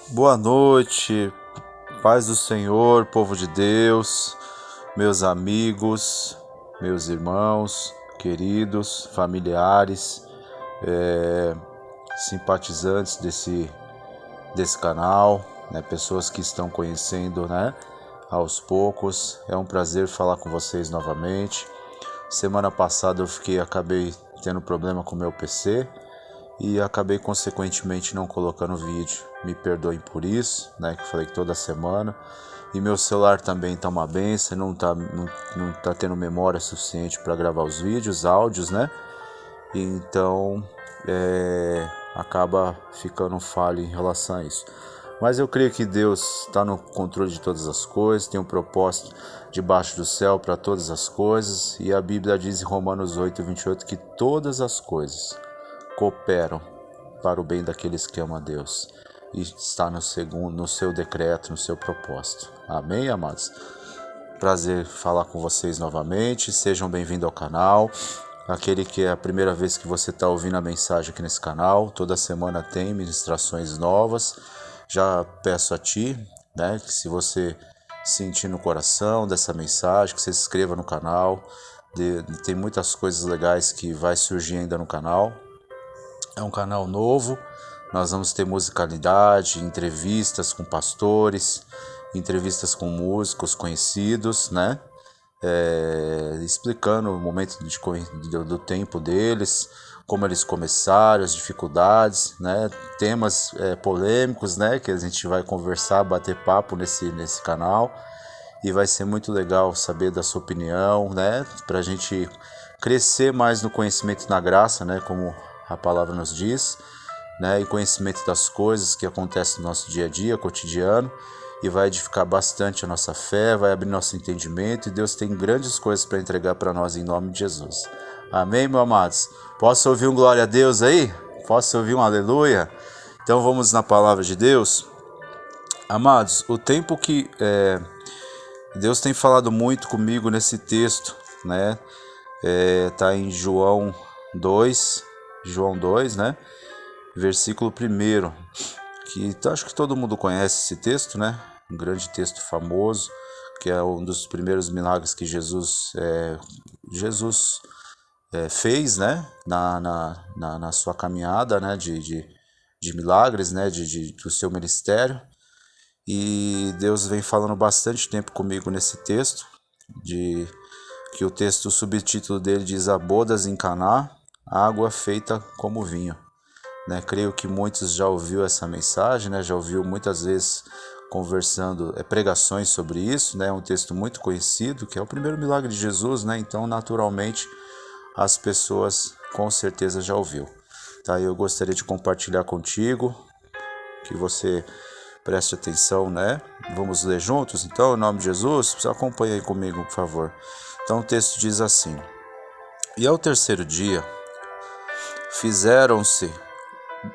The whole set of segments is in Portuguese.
Boa noite, paz do Senhor, povo de Deus, meus amigos, meus irmãos, queridos, familiares, eh, simpatizantes desse canal, né, pessoas que estão conhecendo, né, aos poucos. É um prazer falar com vocês novamente. Semana passada acabei tendo problema com o meu PC e acabei consequentemente não colocando vídeo. Me perdoem por isso, né? Que eu falei que toda semana. E meu celular também tá uma benção, não tá tendo memória suficiente para gravar os vídeos, áudios, né? E então acaba ficando falha em relação a isso. Mas eu creio que Deus está no controle de todas as coisas, tem um propósito debaixo do céu para todas as coisas. E a Bíblia diz em Romanos 8:28 que todas as coisas cooperam para o bem daqueles que amam a Deus e está no seu decreto, no seu propósito. Amém, amados? Prazer falar com vocês novamente. Sejam bem-vindos ao canal. Aquele que é a primeira vez que você está ouvindo a mensagem aqui nesse canal, toda semana tem ministrações novas. Já peço a ti, né, que se você sentir no coração dessa mensagem, que você se inscreva no canal. Tem muitas coisas legais que vai surgir ainda no canal. É um canal novo, nós vamos ter musicalidade, entrevistas com pastores, entrevistas com músicos conhecidos, né? Explicando o momento do tempo deles, como eles começaram, as dificuldades, né? Temas polêmicos, né? Que a gente vai conversar, bater papo nesse canal. E vai ser muito legal saber da sua opinião, né? Pra gente crescer mais no conhecimento e na graça, né? Como a palavra nos diz, né? E conhecimento das coisas que acontecem no nosso dia a dia, cotidiano. E vai edificar bastante a nossa fé, vai abrir nosso entendimento. E Deus tem grandes coisas para entregar para nós em nome de Jesus. Amém, meus amados? Posso ouvir um glória a Deus aí? Posso ouvir um aleluia? Então vamos na palavra de Deus. Amados, o tempo que Deus tem falado muito comigo nesse texto, né? Tá em João 2, né? Versículo 1, que acho que todo mundo conhece esse texto, né? Um grande texto famoso, que é um dos primeiros milagres que Jesus fez, né? Na sua caminhada, né? De milagres, né? Do seu ministério. E Deus vem falando bastante tempo comigo nesse texto, que o subtítulo dele diz a bodas em Caná, água feita como vinho. Né? Creio que muitos já ouviram essa mensagem, né? Já ouviu muitas vezes conversando, pregações sobre isso, né? É um texto muito conhecido, que é o primeiro milagre de Jesus, né? Então, naturalmente, as pessoas com certeza já ouviu. Tá? Eu gostaria de compartilhar contigo, que você preste atenção, né? Vamos ler juntos, então, em nome de Jesus? Você acompanha aí comigo, por favor. Então, o texto diz assim: E ao terceiro dia, fizeram-se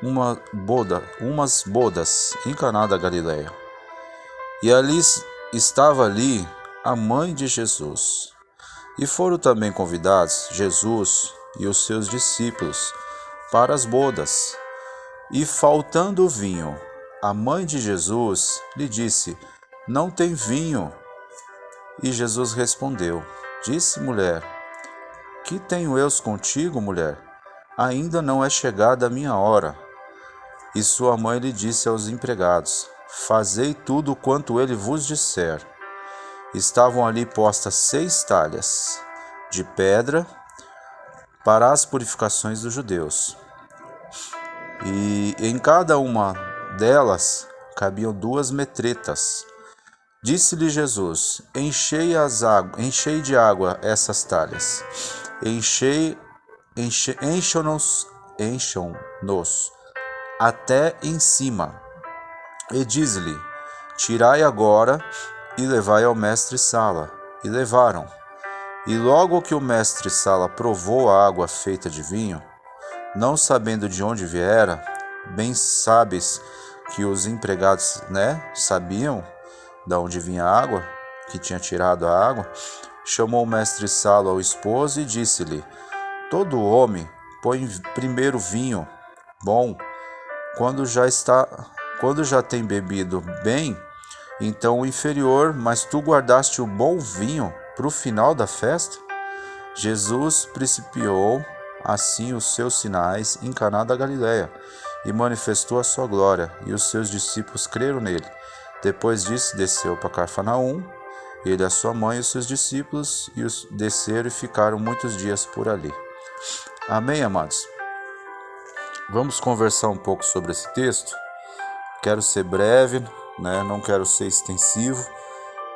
umas bodas em Caná da Galileia. E estava ali a mãe de Jesus. E foram também convidados Jesus e os seus discípulos para as bodas. E faltando vinho, a mãe de Jesus lhe disse: Não tem vinho. E Jesus respondeu: Disse, mulher: Que tenho eu contigo, mulher? Ainda não é chegada a minha hora. E sua mãe lhe disse aos empregados: Fazei tudo quanto ele vos disser. Estavam ali postas 6 talhas de pedra para as purificações dos judeus. E em cada uma delas cabiam 2 metretas. Disse-lhe Jesus: Enchei de água essas talhas. Encham-nos até em cima. E diz-lhe: Tirai agora e levai ao mestre-sala. E levaram. E logo que o mestre-sala provou a água feita de vinho, não sabendo de onde viera, bem sabes que os empregados, né, sabiam de onde vinha a água, que tinha tirado a água, chamou o mestre-sala ao esposo e disse-lhe: Todo homem põe primeiro vinho bom quando já está quando já tem bebido bem, então o inferior, mas tu guardaste o bom vinho para o final da festa? Jesus principiou assim os seus sinais em Caná da Galileia e manifestou a sua glória, e os seus discípulos creram nele. Depois disso, desceu para Cafarnaum, ele, a sua mãe e os seus discípulos, e os desceram e ficaram muitos dias por ali. Amém, amados? Vamos conversar um pouco sobre esse texto. Quero ser breve, né? Não quero ser extensivo,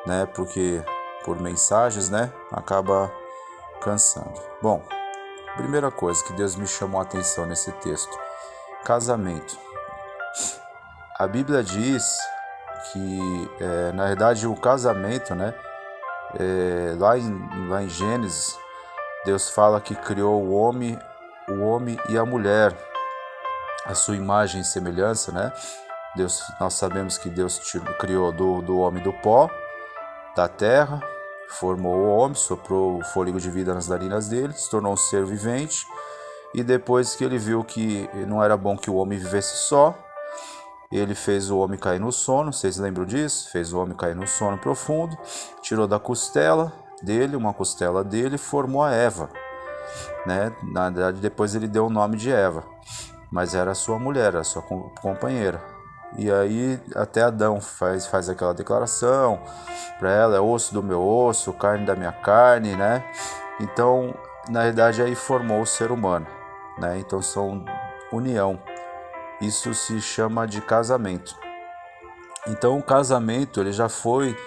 né? Porque por mensagens, né? Acaba cansando. Bom, primeira coisa que Deus me chamou a atenção nesse texto: casamento. A Bíblia diz que, na verdade, o casamento, né? Lá em Gênesis, Deus fala que criou o homem e a mulher, a sua imagem e semelhança, né? Nós sabemos que Deus criou do homem do pó, da terra, formou o homem, soprou o fôlego de vida nas narinas dele, se tornou um ser vivente, e depois que ele viu que não era bom que o homem vivesse só, ele fez o homem cair no sono. Vocês lembram disso? Fez o homem cair no sono profundo, tirou da costela dele, uma costela dele, e formou a Eva, né? Na verdade, depois ele deu o nome de Eva, mas era a sua mulher, a sua companheira. E aí até Adão faz aquela declaração para ela: é osso do meu osso, carne da minha carne, né? Então, na verdade, aí formou o ser humano, né? Então são união. Isso se chama de casamento. Então o casamento ele já foi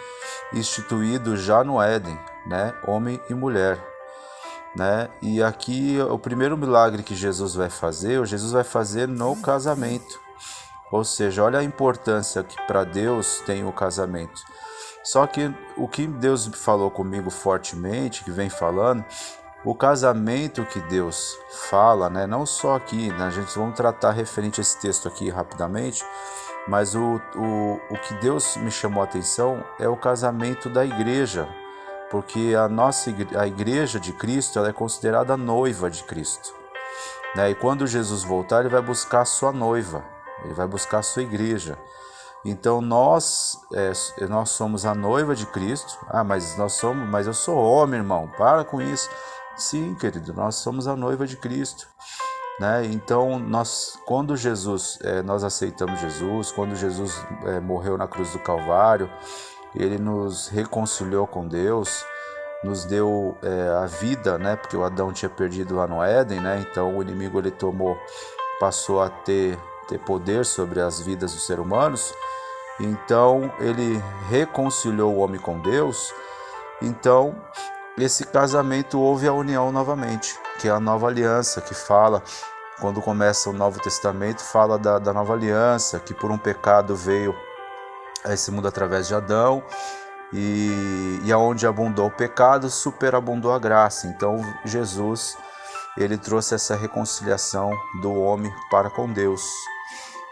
instituído já no Éden, né? Homem e mulher, né? E aqui o primeiro milagre que Jesus vai fazer no casamento. Ou seja, olha a importância que para Deus tem o casamento. Só que o que Deus falou comigo fortemente, que vem falando, o casamento que Deus fala, né, não só aqui, né, a gente vamos tratar referente a esse texto aqui rapidamente, mas o que Deus me chamou a atenção é o casamento da igreja, porque a igreja de Cristo ela é considerada a noiva de Cristo, né? E quando Jesus voltar, ele vai buscar a sua noiva, ele vai buscar a sua igreja. Então nós somos a noiva de Cristo. Mas eu sou homem, irmão, para com isso. Sim, querido, nós somos a noiva de Cristo, né? Então quando nós aceitamos Jesus, quando Jesus morreu na cruz do Calvário, ele nos reconciliou com Deus, nos deu a vida, né? Porque o Adão tinha perdido lá no Éden, né? Então o inimigo ele passou a ter poder sobre as vidas dos seres humanos. Então ele reconciliou o homem com Deus. Então esse casamento houve a união novamente, que é a nova aliança, que fala, quando começa o Novo Testamento, fala da nova aliança, que por um pecado veio a esse mundo através de Adão, e aonde abundou o pecado, superabundou a graça. Então Jesus, ele trouxe essa reconciliação do homem para com Deus.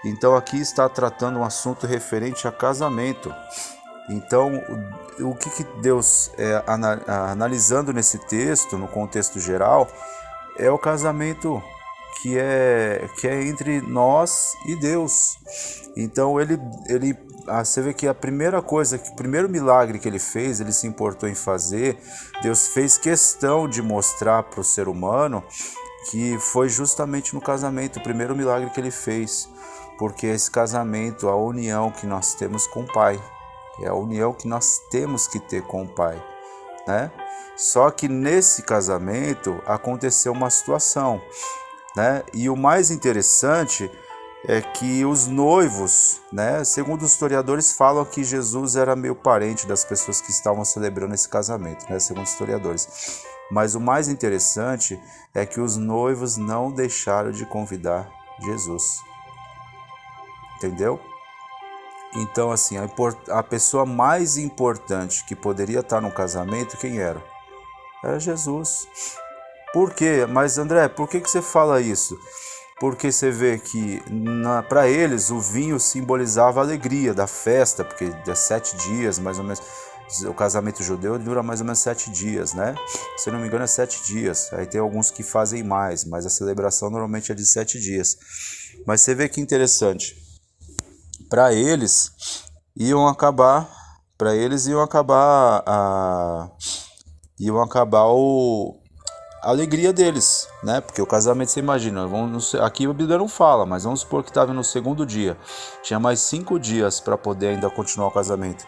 Então aqui está tratando um assunto referente a casamento. Então, o que Deus, analisando nesse texto, no contexto geral, é o casamento que é entre nós e Deus. Então, você vê que a primeira coisa, o primeiro milagre que ele fez, ele se importou em fazer, Deus fez questão de mostrar para o ser humano que foi justamente no casamento, o primeiro milagre que ele fez, porque esse casamento, a união que nós temos com o Pai, é a união que nós temos que ter com o Pai, né? Só que nesse casamento aconteceu uma situação, né? E o mais interessante é que os noivos, né? Segundo os historiadores, falam que Jesus era meio parente das pessoas que estavam celebrando esse casamento, né? Segundo os historiadores. Mas o mais interessante é que os noivos não deixaram de convidar Jesus. Entendeu? Então, assim, a pessoa mais importante que poderia estar no casamento, quem era? Era Jesus. Por quê? Mas, André, por que você fala isso? Porque você vê que, para eles, o vinho simbolizava a alegria da festa, porque é 7 dias, mais ou menos. O casamento judeu dura mais ou menos 7 dias, né? Se não me engano, é 7 dias. Aí tem alguns que fazem mais, mas a celebração normalmente é de 7 dias. Mas você vê que interessante. para eles para eles iam acabar a alegria deles, né? Porque o casamento, você imagina, aqui a Bíblia não fala, mas vamos supor que estava no segundo dia, tinha mais 5 dias para poder ainda continuar o casamento.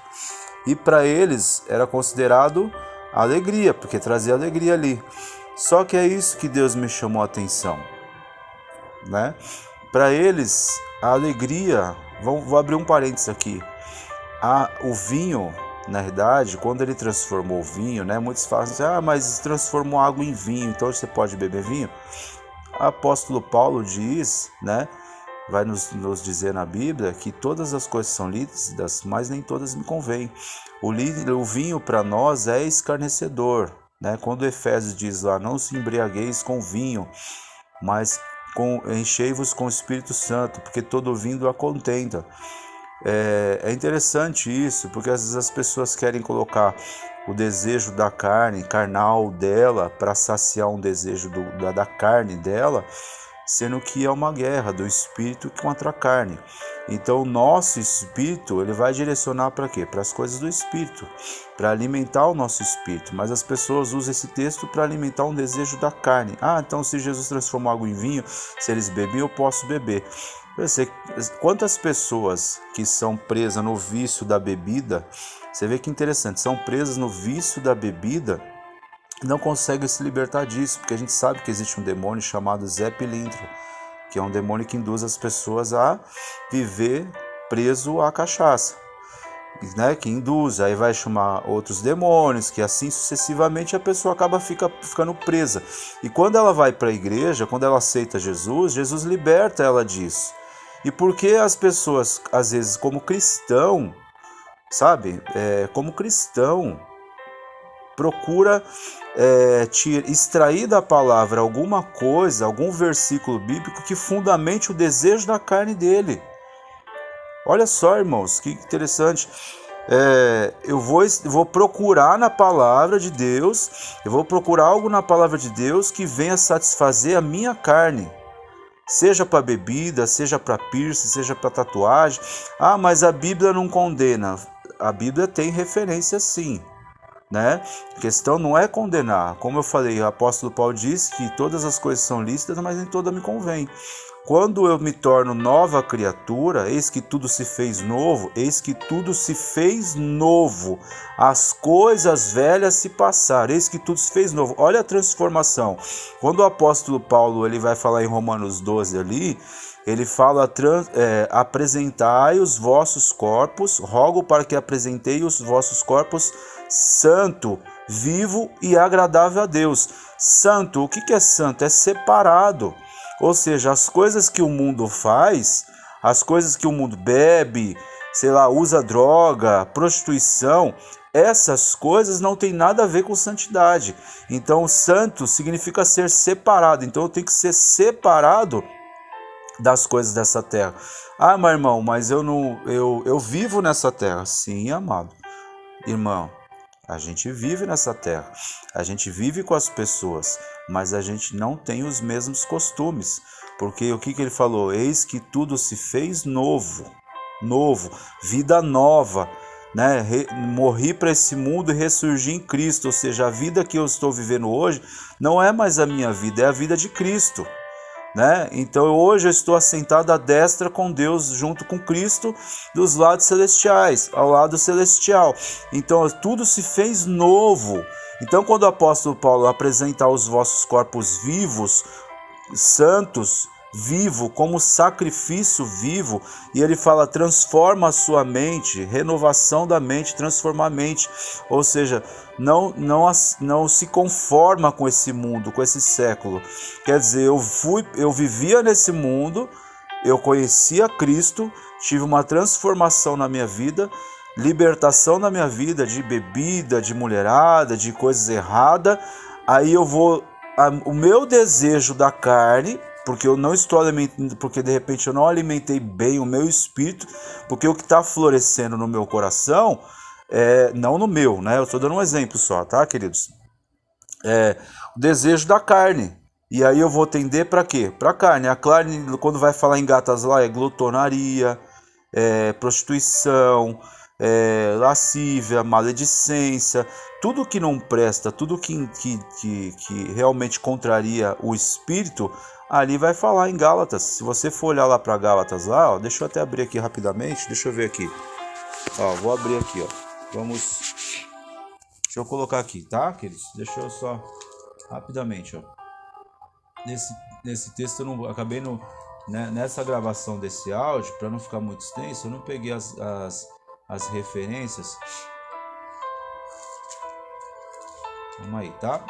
E para eles era considerado alegria, porque trazia alegria ali. Só que é isso que Deus me chamou a atenção, né? Para eles, a alegria, vou abrir um parênteses aqui. O vinho, na verdade, quando ele transformou o vinho, né? Muitos falam assim, mas transformou água em vinho, então você pode beber vinho? O apóstolo Paulo diz, né? Vai nos dizer na Bíblia que todas as coisas são lícitas, mas nem todas me convêm. O vinho para nós é escarnecedor, né? Quando Efésios diz lá, não se embriagueis com vinho, mas enchei-vos com o Espírito Santo, porque todo vinho a contenta. É interessante isso, porque às vezes as pessoas querem colocar o desejo da carne, carnal dela, para saciar um desejo da carne dela, sendo que é uma guerra do espírito contra a carne. Então o nosso espírito, ele vai direcionar para quê? Para as coisas do espírito, para alimentar o nosso espírito. Mas as pessoas usam esse texto para alimentar um desejo da carne. Então se Jesus transformou água em vinho, se eles bebiam, eu posso beber. Quantas pessoas que são presas no vício da bebida, você vê que interessante, são presas no vício da bebida, não conseguem se libertar disso, porque a gente sabe que existe um demônio chamado Zé Pilintra, que é um demônio que induz as pessoas a viver preso à cachaça, né? Que induz, aí vai chamar outros demônios, que assim sucessivamente a pessoa acaba ficando presa. E quando ela vai para a igreja, quando ela aceita Jesus, Jesus liberta ela disso. E por que as pessoas, às vezes, como cristão, sabe? Como cristão, procura extrair da palavra alguma coisa, algum versículo bíblico que fundamente o desejo da carne dele. Olha só, irmãos, que interessante. Eu vou procurar na palavra de Deus, eu vou procurar algo na palavra de Deus que venha satisfazer a minha carne. Seja para bebida, seja para piercing, seja para tatuagem. Mas a Bíblia não condena. A Bíblia tem referência sim, né? A questão não é condenar. Como eu falei, o apóstolo Paulo diz que todas as coisas são lícitas, mas nem toda me convém. Quando eu me torno nova criatura, eis que tudo se fez novo, eis que tudo se fez novo. As coisas velhas se passaram, eis que tudo se fez novo. Olha a transformação. Quando o apóstolo Paulo ele vai falar em Romanos 12 ali, ele fala, apresentai os vossos corpos, rogo para que apresentei os vossos corpos santo, vivo e agradável a Deus. Santo, o que é santo? É separado. Ou seja, as coisas que o mundo faz, as coisas que o mundo bebe, sei lá, usa droga, prostituição, essas coisas não tem nada a ver com santidade. Então, santo significa ser separado. Então, eu tenho que ser separado das coisas dessa terra. Mas irmão, mas eu vivo nessa terra. Sim, amado irmão, a gente vive nessa terra, a gente vive com as pessoas, mas a gente não tem os mesmos costumes, porque o que ele falou? Eis que tudo se fez novo, vida nova, né? Morri para esse mundo e ressurgi em Cristo, ou seja, a vida que eu estou vivendo hoje não é mais a minha vida, é a vida de Cristo. Né? Então hoje eu estou assentado à destra com Deus, junto com Cristo, dos lados celestiais, ao lado celestial. Então tudo se fez novo. Então quando o apóstolo Paulo apresenta os vossos corpos vivos, santos, vivo, como sacrifício vivo, e ele fala, transforma a sua mente, renovação da mente, transforma a mente, ou seja, não se conforma com esse mundo, com esse século. Quer dizer, eu vivia nesse mundo, eu conhecia Cristo, tive uma transformação na minha vida, libertação na minha vida de bebida, de mulherada, de coisas erradas. Aí o meu desejo da carne, porque eu não estou alimentando, porque de repente eu não alimentei bem o meu espírito, porque o que está florescendo no meu coração, não no meu, né? Eu estou dando um exemplo só, tá, queridos? O desejo da carne. E aí eu vou tender para quê? Para a carne. A carne, quando vai falar em gatas lá, é glutonaria, prostituição, lascívia, maledicência, tudo que não presta, tudo que realmente contraria o espírito, ali vai falar em Gálatas. Se você for olhar lá para Gálatas lá, ó, deixa eu até abrir aqui rapidamente, deixa eu ver aqui. Ó, vou abrir aqui, ó. Deixa eu colocar aqui, tá, queridos? Deixa eu só rapidamente, ó. Nesse texto eu não acabei nessa gravação desse áudio, para não ficar muito extenso, eu não peguei as referências. Vamos aí, tá?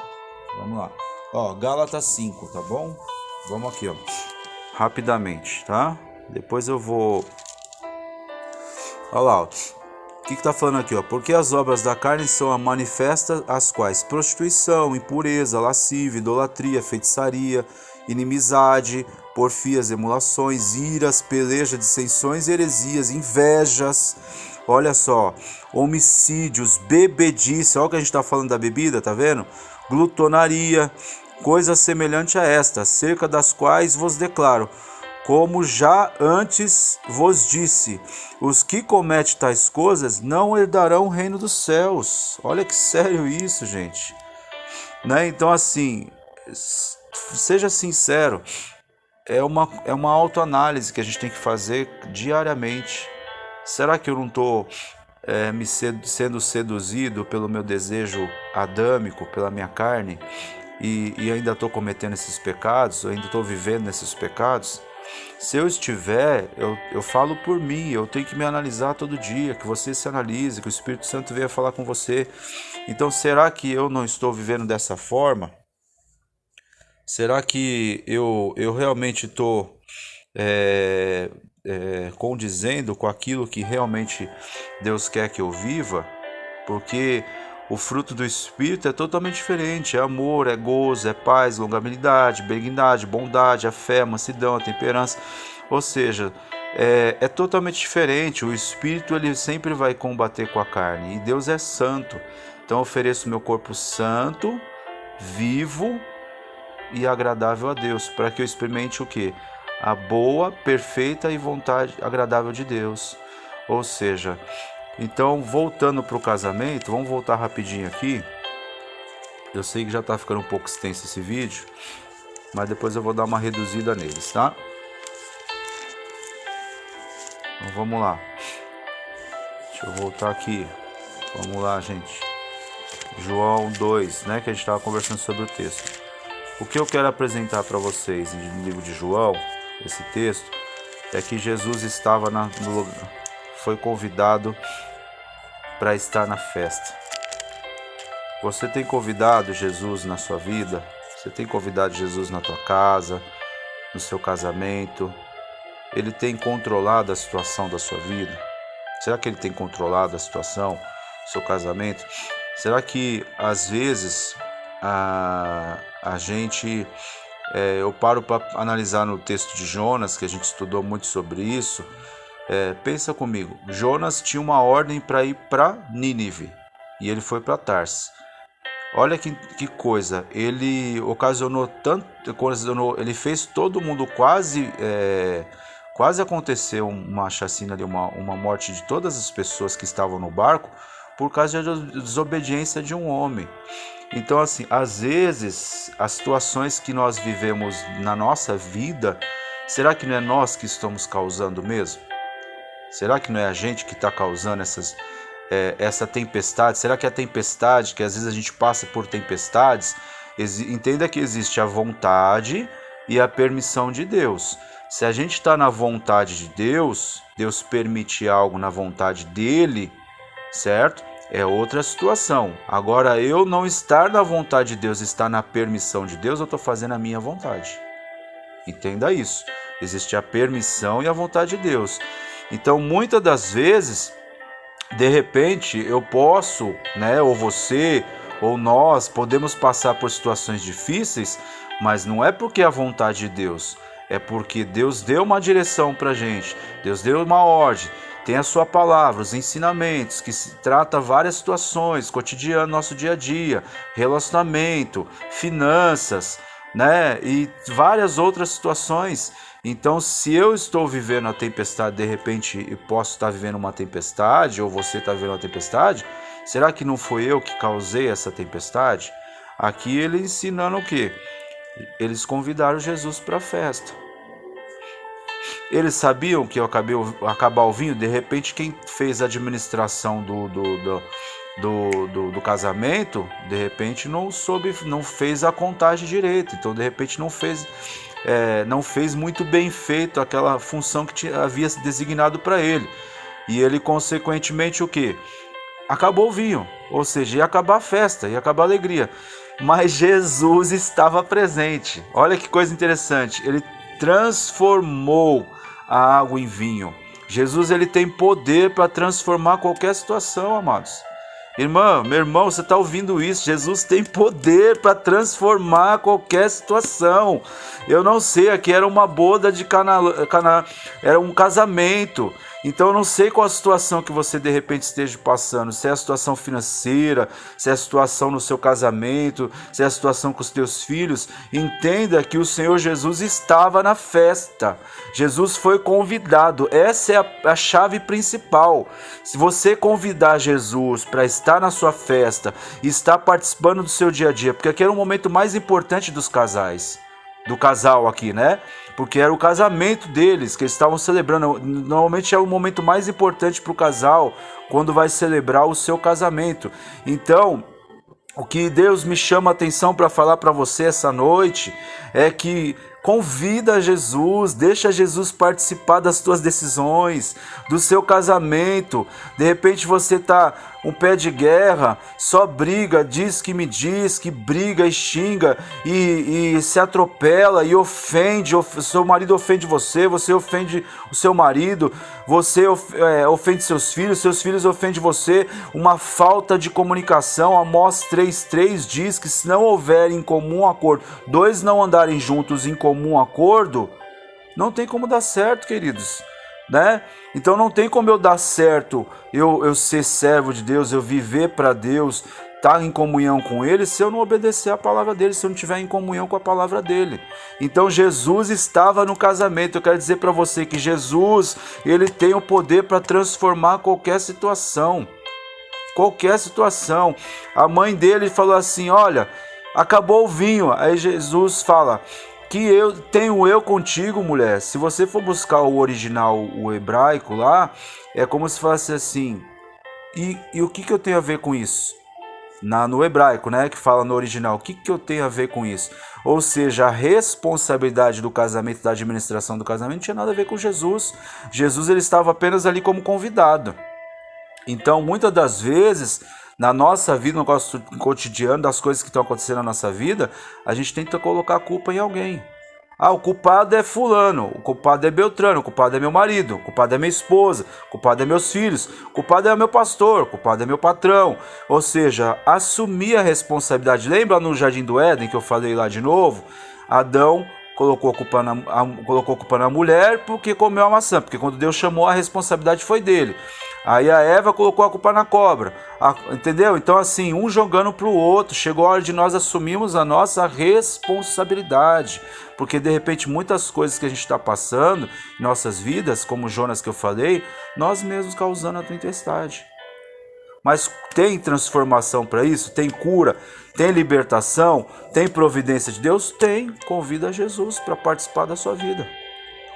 Vamos lá. Ó, Gálatas 5, tá bom? Vamos aqui, ó. Rapidamente, tá? Depois eu vou... Olha lá, ó. O que tá falando aqui, ó? Porque as obras da carne são manifestas, as quais prostituição, impureza, lascívia, idolatria, feitiçaria, inimizade, porfias, emulações, iras, pelejas, dissensões, heresias, invejas, olha só, homicídios, bebedice, olha o que a gente está falando da bebida, tá vendo? Glutonaria, coisa semelhante a esta, acerca das quais vos declaro, como já antes vos disse, os que cometem tais coisas não herdarão o reino dos céus. Olha que sério isso, gente. Né? Então, assim, seja sincero, é uma autoanálise que a gente tem que fazer diariamente. Será que eu não estou sendo seduzido pelo meu desejo adâmico, pela minha carne, e ainda estou cometendo esses pecados, eu ainda estou vivendo nesses pecados? Se eu estiver, eu falo por mim, eu tenho que me analisar todo dia, que você se analise, que o Espírito Santo venha falar com você. Então, será que eu não estou vivendo dessa forma? Será que eu realmente estou condizendo com aquilo que realmente Deus quer que eu viva? Porque o fruto do Espírito é totalmente diferente. É amor, é gozo, é paz, longanimidade, benignidade, bondade, a fé, a mansidão, a temperança. Ou seja, é totalmente diferente. O Espírito ele sempre vai combater com a carne. E Deus é santo. Então eu ofereço meu corpo santo, vivo e agradável a Deus, para que eu experimente o quê? A boa, perfeita e vontade agradável de Deus. Ou seja, então voltando para o casamento, vamos voltar rapidinho aqui. Eu sei que já está ficando um pouco extenso esse vídeo, mas depois eu vou dar uma reduzida neles, tá? Então vamos lá. Deixa eu voltar aqui. Vamos lá, gente. João 2, né, que a gente estava conversando sobre o texto. O que eu quero apresentar para vocês no livro de João, esse texto, é que Jesus estava no lugar, foi convidado para estar na festa. Você tem convidado Jesus na sua vida? Você tem convidado Jesus na tua casa, no seu casamento? Ele tem controlado a situação da sua vida? Será que ele tem controlado a situação do seu casamento? Será que às vezes a gente, eu paro para analisar no texto de Jonas, que a gente estudou muito sobre isso. Pensa comigo, Jonas tinha uma ordem para ir para Nínive e ele foi para Tarsis. Olha que coisa, ele ocasionou tanto, ele fez todo mundo quase aconteceu uma chacina ali, uma morte de todas as pessoas que estavam no barco por causa da desobediência de um homem. Então, assim, às vezes, as situações que nós vivemos na nossa vida, será que não é nós que estamos causando mesmo? Será que não é a gente que está causando essa tempestade? Será que a tempestade, que às vezes a gente passa por tempestades, entenda que existe a vontade e a permissão de Deus. Se a gente está na vontade de Deus, Deus permite algo na vontade dele, certo? É outra situação. Agora, eu não estar na vontade de Deus, estar na permissão de Deus, eu estou fazendo a minha vontade. Entenda isso. Existe a permissão e a vontade de Deus. Então, muitas das vezes, de repente, eu posso, né, ou você, ou nós, podemos passar por situações difíceis, mas não é porque é a vontade de Deus, é porque Deus deu uma direção para a gente, Deus deu uma ordem, tem a sua palavra, os ensinamentos, que se trata várias situações, cotidiano, nosso dia a dia, relacionamento, finanças, né, e várias outras situações. Então, se eu estou vivendo a tempestade, de repente eu posso estar vivendo uma tempestade, ou você está vivendo uma tempestade, será que não foi eu que causei essa tempestade? Aqui ele ensinando o quê? Eles convidaram Jesus para a festa. Eles sabiam que eu acabar o vinho. De repente, quem fez a administração do casamento, de repente não fez a contagem direito. Então, de repente, não fez muito bem feito aquela função que havia designado para ele. E ele, consequentemente, o quê? Acabou o vinho, ou seja, ia acabar a festa, ia acabar a alegria. Mas Jesus estava presente. Olha que coisa interessante. Ele transformou a água em vinho. Jesus, ele tem poder para transformar qualquer situação, amados. Irmã, meu irmão, você está ouvindo isso? Jesus tem poder para transformar qualquer situação. Eu não sei, aqui era uma boda de era um casamento. Então eu não sei qual a situação que você de repente esteja passando, se é a situação financeira, se é a situação no seu casamento, se é a situação com os teus filhos. Entenda que o Senhor Jesus estava na festa. Jesus foi convidado. Essa é a chave principal. Se você convidar Jesus para estar na sua festa, estar participando do seu dia a dia, porque aqui era o momento mais importante dos casais, do casal aqui, né? Porque era o casamento deles que eles estavam celebrando. Normalmente é o momento mais importante para o casal quando vai celebrar o seu casamento. Então, o que Deus me chama a atenção para falar para você essa noite é que convida Jesus, deixa Jesus participar das tuas decisões, do seu casamento. De repente você está um pé de guerra, só briga, diz, que briga e xinga e se atropela e ofende. O seu marido ofende você ofende o seu marido, você ofende seus filhos ofendem você. Uma falta de comunicação. Amós 3:3 diz que se não houver em comum acordo, dois não andarem juntos em comum acordo, não tem como dar certo, queridos, né? Então não tem como eu dar certo, eu ser servo de Deus, eu viver para Deus, estar em comunhão com Ele, se eu não obedecer a palavra dele, se eu não estiver em comunhão com a palavra dele. Então Jesus estava no casamento. Eu quero dizer para você que Jesus, ele tem o poder para transformar qualquer situação. Qualquer situação. A mãe dele falou assim: olha, acabou o vinho. Aí Jesus fala: que eu contigo, mulher. Se você for buscar o original, o hebraico lá, é como se fosse assim: e o que eu tenho a ver com isso? No hebraico, né, que fala no original, o que eu tenho a ver com isso? Ou seja, a responsabilidade do casamento, da administração do casamento, não tinha nada a ver com Jesus. Jesus, ele estava apenas ali como convidado. Então, muitas das vezes, na nossa vida, no nosso cotidiano, das coisas que estão acontecendo na nossa vida, a gente tenta colocar a culpa em alguém. Ah, o culpado é fulano, o culpado é Beltrano, o culpado é meu marido, o culpado é minha esposa, o culpado é meus filhos, o culpado é meu pastor, o culpado é meu patrão. Ou seja, assumir a responsabilidade. Lembra no Jardim do Éden, que eu falei lá de novo? Adão colocou a culpa na mulher porque comeu a maçã, porque quando Deus chamou, a responsabilidade foi dele. Aí a Eva colocou a culpa na cobra, entendeu? Então assim, um jogando para o outro. Chegou a hora de nós assumirmos a nossa responsabilidade, porque de repente muitas coisas que a gente está passando em nossas vidas, como Jonas que eu falei, nós mesmos causando a tempestade. Mas tem transformação para isso? Tem cura? Tem libertação? Tem providência de Deus? Tem. Convida Jesus para participar da sua vida.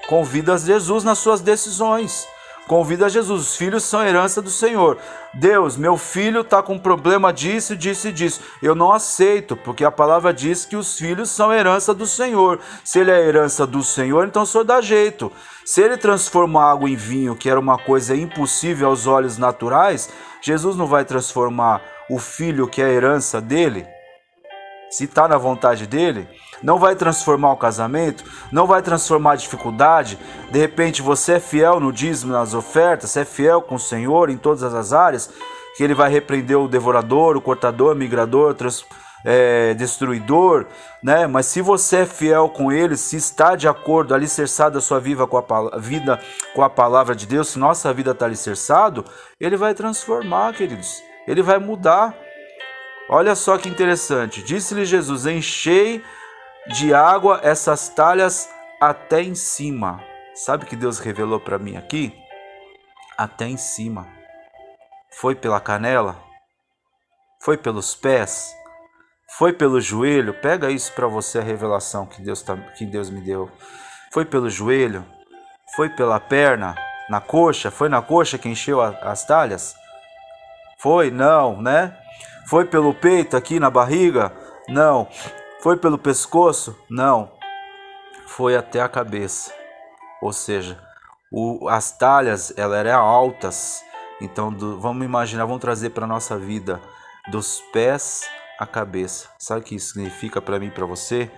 Convida Jesus nas suas decisões. Convida Jesus. Os filhos são herança do Senhor. Deus, meu filho está com problema disso, disso e disso. Eu não aceito, porque a palavra diz que os filhos são herança do Senhor. Se ele é herança do Senhor, então o Senhor dá jeito. Se ele transforma água em vinho, que era uma coisa impossível aos olhos naturais, Jesus não vai transformar o filho que é a herança dele? Se está na vontade dele, não vai transformar o casamento, não vai transformar a dificuldade. De repente você é fiel no dízimo, nas ofertas, você é fiel com o Senhor em todas as áreas, que ele vai repreender o devorador, o cortador, o migrador, destruidor, né? Mas se você é fiel com ele, se está de acordo, alicerçado a sua vida com a palavra de Deus, se nossa vida está alicerçado, ele vai transformar, queridos, ele vai mudar. Olha só que interessante, disse-lhe Jesus: enchei de água essas talhas até em cima. Sabe o que Deus revelou para mim aqui? Até em cima. Foi pela canela? Foi pelos pés? Foi pelo joelho? Pega isso para você, a revelação que Deus me deu. Foi pelo joelho? Foi pela perna? Na coxa? Foi na coxa que encheu as talhas? Foi? Não, né? Foi pelo peito aqui na barriga? Não. Foi pelo pescoço? Não. Foi até a cabeça. Ou seja, as talhas elas eram altas. Então vamos imaginar, vamos trazer para a nossa vida dos pés à cabeça. Sabe o que isso significa para mim e para você?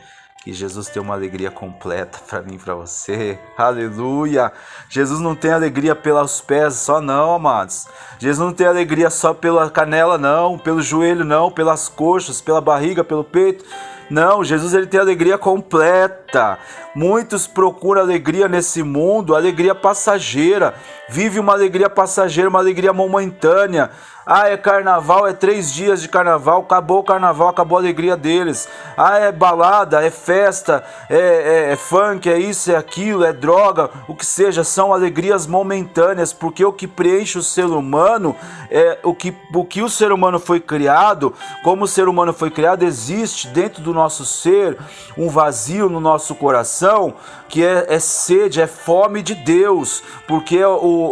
Que Jesus tem uma alegria completa para mim e para você. Aleluia! Jesus não tem alegria pelos pés só não, amados. Jesus não tem alegria só pela canela não, pelo joelho não, pelas coxas, pela barriga, pelo peito. Não, Jesus ele tem alegria completa. Muitos procuram alegria nesse mundo, alegria passageira. Vive uma alegria passageira, uma alegria momentânea. Ah, é carnaval, é 3 dias de carnaval, acabou o carnaval, acabou a alegria deles. Ah, é balada, é festa, é funk, é isso, é aquilo, é droga, o que seja, são alegrias momentâneas, porque o que preenche o ser humano, o que o ser humano foi criado, como o ser humano foi criado, existe dentro do nosso ser um vazio no nosso coração, que é sede, é fome de Deus, porque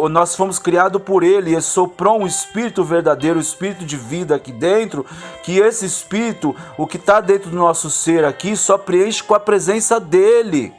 nós fomos criados por Ele, e soprou um Espírito verdadeiro, um Espírito de vida aqui dentro, que esse Espírito, o que está dentro do nosso ser aqui, só preenche com a presença dEle.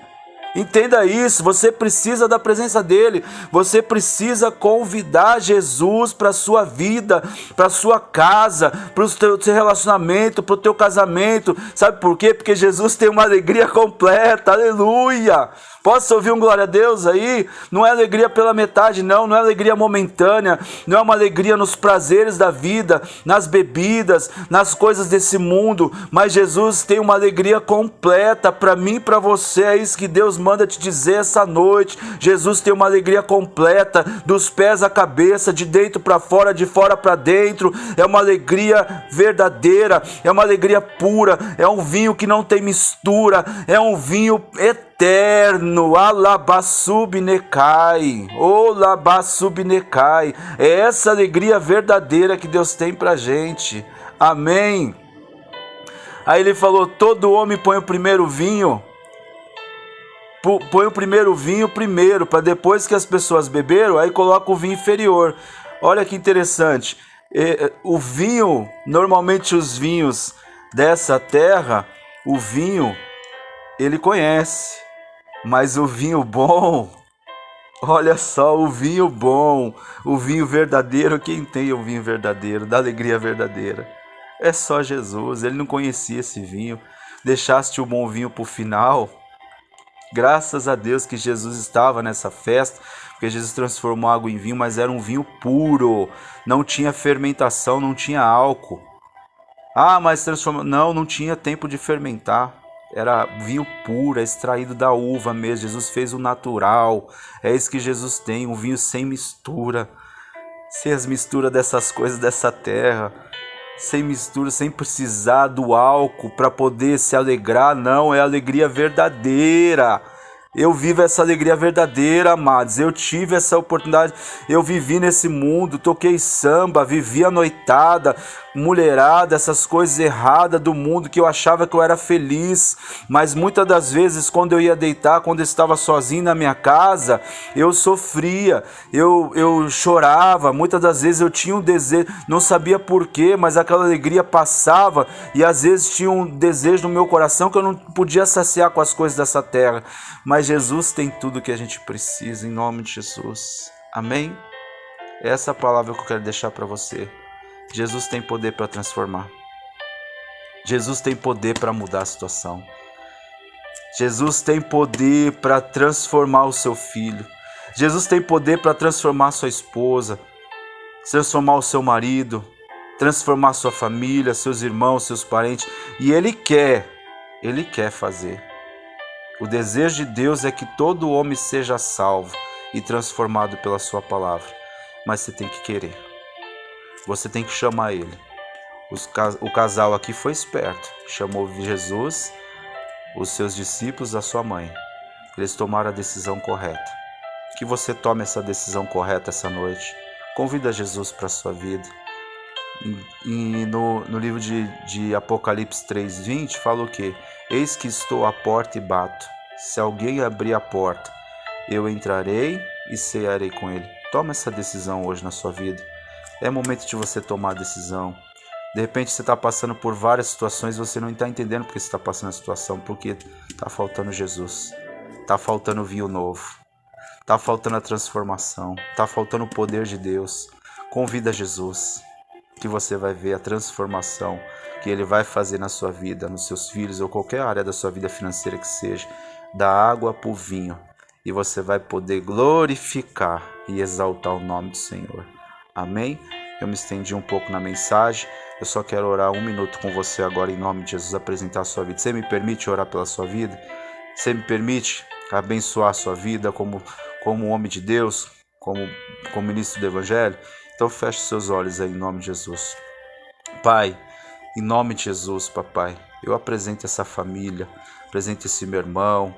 Entenda isso, você precisa da presença dele, você precisa convidar Jesus para a sua vida, para a sua casa, para o seu relacionamento, para o teu casamento. Sabe por quê? Porque Jesus tem uma alegria completa, aleluia! Posso ouvir um glória a Deus aí? Não é alegria pela metade, não é alegria momentânea, não é uma alegria nos prazeres da vida, nas bebidas, nas coisas desse mundo, mas Jesus tem uma alegria completa para mim e para você. É isso que Deus manda te dizer essa noite. Jesus tem uma alegria completa, dos pés à cabeça, de dentro para fora, de fora para dentro. É uma alegria verdadeira, é uma alegria pura, é um vinho que não tem mistura, é um vinho eterno, alabassubnecai, olabassubnecai. É essa alegria verdadeira que Deus tem pra gente. Amém. Aí ele falou: todo homem põe o primeiro vinho, primeiro, para depois que as pessoas beberam, aí coloca o vinho inferior. Olha que interessante. O vinho, normalmente os vinhos dessa terra, o vinho ele conhece, mas o vinho bom, olha só, o vinho bom, o vinho verdadeiro, quem tem o vinho verdadeiro, da alegria verdadeira? É só Jesus. Ele não conhecia esse vinho. Deixaste o bom vinho para o final. Graças a Deus que Jesus estava nessa festa, porque Jesus transformou água em vinho, mas era um vinho puro, não tinha fermentação, não tinha álcool. Ah, mas transformou... Não tinha tempo de fermentar. Era vinho puro, extraído da uva mesmo. Jesus fez o natural. É isso que Jesus tem, um vinho sem mistura. Sem as misturas dessas coisas dessa terra. Sem mistura, sem precisar do álcool para poder se alegrar. Não, é alegria verdadeira. Eu vivo essa alegria verdadeira, amados. Eu tive essa oportunidade. Eu vivi nesse mundo, toquei samba, vivi a noitada, mulherada, essas coisas erradas do mundo que eu achava que eu era feliz. Mas muitas das vezes, quando eu ia deitar, quando eu estava sozinho na minha casa, eu sofria, eu chorava. Muitas das vezes eu tinha um desejo, não sabia porquê, mas aquela alegria passava. E às vezes tinha um desejo no meu coração que eu não podia saciar com as coisas dessa terra. Mas Jesus tem tudo que a gente precisa, em nome de Jesus. Amém? Essa é a palavra que eu quero deixar para você. Jesus tem poder para transformar. Jesus tem poder para mudar a situação. Jesus tem poder para transformar o seu filho. Jesus tem poder para transformar a sua esposa, transformar o seu marido, transformar a sua família, seus irmãos, seus parentes. E Ele quer fazer. O desejo de Deus é que todo homem seja salvo e transformado pela sua palavra. Mas você tem que querer. Você tem que chamar Ele. O casal aqui foi esperto. Chamou Jesus, os seus discípulos, a sua mãe. eles tomaram a decisão correta. Que você tome essa decisão correta essa noite. Convida Jesus para a sua vida. E no livro de Apocalipse 3:20 fala o quê? Eis que estou à porta e bato. Se alguém abrir a porta, eu entrarei e cearei com ele. Toma essa decisão hoje na sua vida. É momento de você tomar a decisão. De repente você está passando por várias situações e você não está entendendo porque você está passando a situação, porque está faltando Jesus, está faltando o vinho novo, está faltando a transformação, está faltando o poder de Deus. Convida Jesus, que você vai ver a transformação que Ele vai fazer na sua vida, nos seus filhos ou qualquer área da sua vida financeira que seja, da água para o vinho, e você vai poder glorificar e exaltar o nome do Senhor. Amém? Eu me estendi um pouco na mensagem, eu só quero orar 1 minuto com você agora em nome de Jesus, apresentar a sua vida. Você me permite orar pela sua vida? Você me permite abençoar a sua vida como homem de Deus, como ministro do Evangelho? Então feche seus olhos aí em nome de Jesus. Pai, em nome de Jesus, papai, eu apresento essa família, apresento esse meu irmão,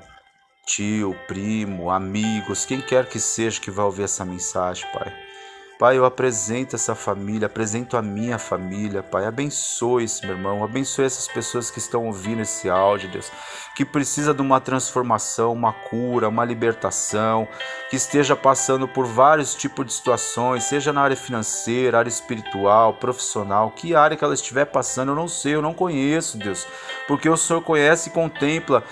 tio, primo, amigos, quem quer que seja que vai ouvir essa mensagem, Pai. Pai, eu apresento essa família, apresento a minha família, Pai. Abençoe esse meu irmão, abençoe essas pessoas que estão ouvindo esse áudio, Deus, que precisa de uma transformação, uma cura, uma libertação, que esteja passando por vários tipos de situações, seja na área financeira, área espiritual, profissional, que área que ela estiver passando, eu não sei, eu não conheço, Deus, porque o Senhor conhece e contempla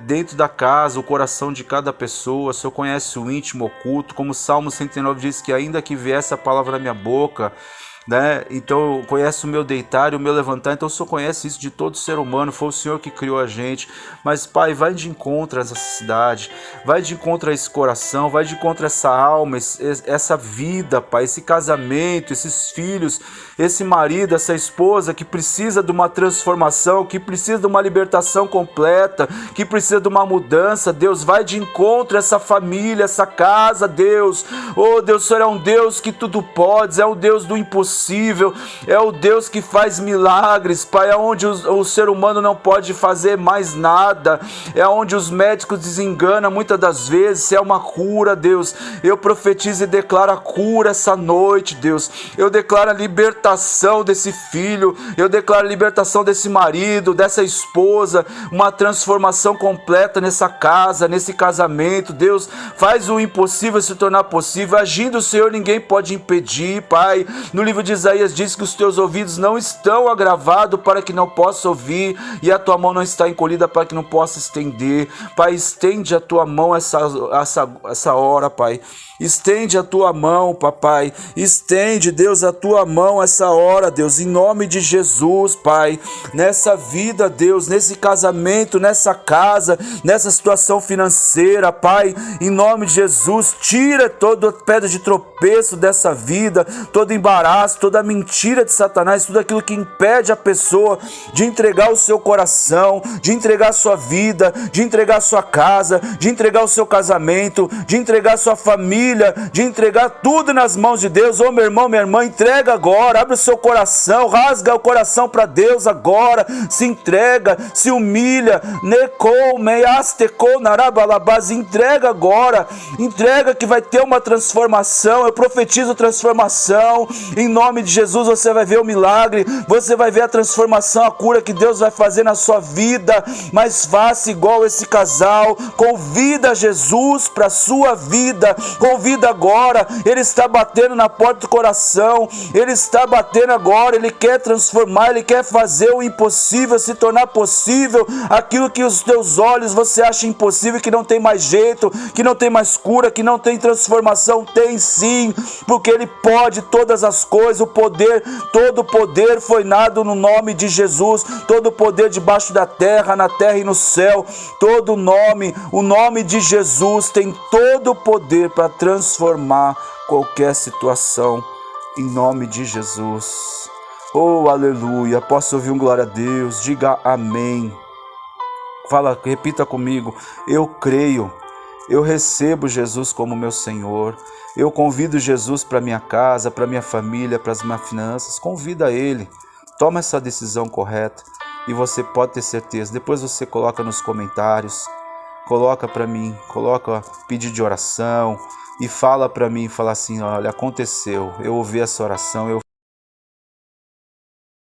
dentro da casa, o coração de cada pessoa. O Senhor conhece o íntimo oculto, como o Salmo 109 diz que ainda que viesse a palavra na minha boca, né? Então conhece o meu deitar e o meu levantar. Então o Senhor conhece isso de todo ser humano, foi o Senhor que criou a gente. Mas Pai, vai de encontro a essa cidade, vai de encontro a esse coração, vai de encontro a essa alma, essa vida, Pai, esse casamento, esses filhos, esse marido, essa esposa que precisa de uma transformação, que precisa de uma libertação completa, que precisa de uma mudança. Deus, vai de encontro a essa família, essa casa, Deus. Oh Deus, o Senhor é um Deus que tudo pode, é um Deus do impossível, é o Deus que faz milagres, Pai, é onde o ser humano não pode fazer mais nada, é onde os médicos desenganam muitas das vezes. É uma cura, Deus. Eu profetizo e declaro a cura essa noite, Deus. Eu declaro a libertação desse filho, eu declaro a libertação desse marido, dessa esposa, uma transformação completa nessa casa, nesse casamento. Deus, faz o impossível se tornar possível. Agindo o Senhor, ninguém pode impedir, Pai. No livro de Isaías diz que os teus ouvidos não estão agravados para que não possa ouvir, e a tua mão não está encolhida para que não possa estender. Pai, estende a tua mão essa hora, Pai. Estende a tua mão, papai. Estende, Deus, a tua mão essa hora, Deus, em nome de Jesus, Pai. Nessa vida, Deus, nesse casamento, nessa casa, nessa situação financeira, Pai, em nome de Jesus, tira toda pedra de tropeço dessa vida, todo embaraço, toda mentira de Satanás, tudo aquilo que impede a pessoa de entregar o seu coração, de entregar a sua vida, de entregar a sua casa, de entregar o seu casamento, de entregar a sua família, de entregar tudo nas mãos de Deus. Ô meu irmão, minha irmã, entrega agora, abre o seu coração, rasga o coração para Deus agora, se entrega, se humilha, entrega agora, entrega que vai ter uma transformação. Eu profetizo transformação, em nome de Jesus. Você vai ver o milagre, você vai ver a transformação, a cura que Deus vai fazer na sua vida. Mas faça igual esse casal, convida Jesus para a sua vida, convida agora. Ele está batendo na porta do coração, ele está batendo agora, ele quer transformar, ele quer fazer o impossível se tornar possível. Aquilo que os teus olhos você acha impossível, que não tem mais jeito, que não tem mais cura, que não tem transformação, tem sim, porque ele pode todas as coisas. O poder, todo o poder foi dado no nome de Jesus, todo o poder debaixo da terra, na terra e no céu, todo nome, o nome de Jesus tem todo o poder para transformar qualquer situação, em nome de Jesus. Oh, aleluia. Posso ouvir um glória a Deus? Diga amém. Fala, repita comigo: eu creio, eu recebo Jesus como meu Senhor. Eu convido Jesus para minha casa, para minha família, para as minhas finanças. Convida Ele. Toma essa decisão correta e você pode ter certeza. Depois você coloca nos comentários coloca para mim, coloca pedido de oração e fala para mim, fala assim, olha, aconteceu, eu ouvi essa oração, eu